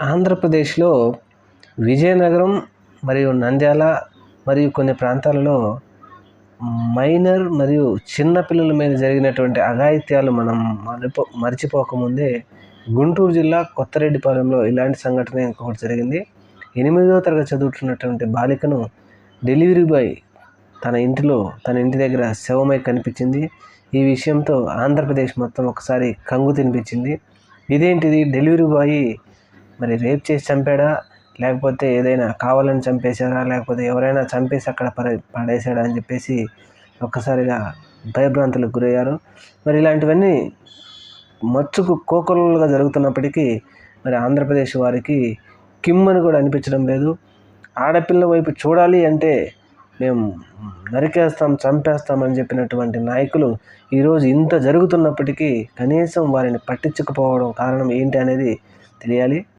ఆంధ్రప్రదేశ్‌లో విజయనగరం మరియు నంద్యాల మరియు కొన్ని ప్రాంతాలలో మైనర్ మరియు చిన్న పిల్లల మీద జరిగినటువంటి అఘాయిత్యాలు మనం మర్చిపోకముందే గుంటూరు జిల్లా కొత్తరెడ్డిపాలెంలో ఇలాంటి సంఘటన ఇంకొకటి జరిగింది. 8వ తరగతి చదువుతున్నటువంటి బాలికను డెలివరీ బాయ్ తన ఇంటి దగ్గర శవమై కనిపించింది. ఈ విషయంతో ఆంధ్రప్రదేశ్ మొత్తం ఒకసారి కంగు తినిపించింది. ఇదేంటిది, డెలివరీ బాయ్ మరి రేప్ చేసి చంపాడా, లేకపోతే ఏదైనా కావాలని చంపేశారా, లేకపోతే ఎవరైనా చంపేసి అక్కడ పడేశాడా అని చెప్పేసి ఒక్కసారిగా భయభ్రాంతులకు గురయ్యారు. మరి ఇలాంటివన్నీ మచ్చుకు కోకొల్లలుగా జరుగుతున్నప్పటికీ మరి ఆంధ్రప్రదేశ్ వారికి కిమ్మని కూడా అనిపించడం లేదు. ఆడపిల్ల వైపు చూడాలి అంటే మేము నరికేస్తాం, చంపేస్తామని చెప్పినటువంటి నాయకులు ఈరోజు ఇంత జరుగుతున్నప్పటికీ కనీసం వారిని పట్టించుకుపోవడం కారణం ఏంటి అనేది తెలియాలి.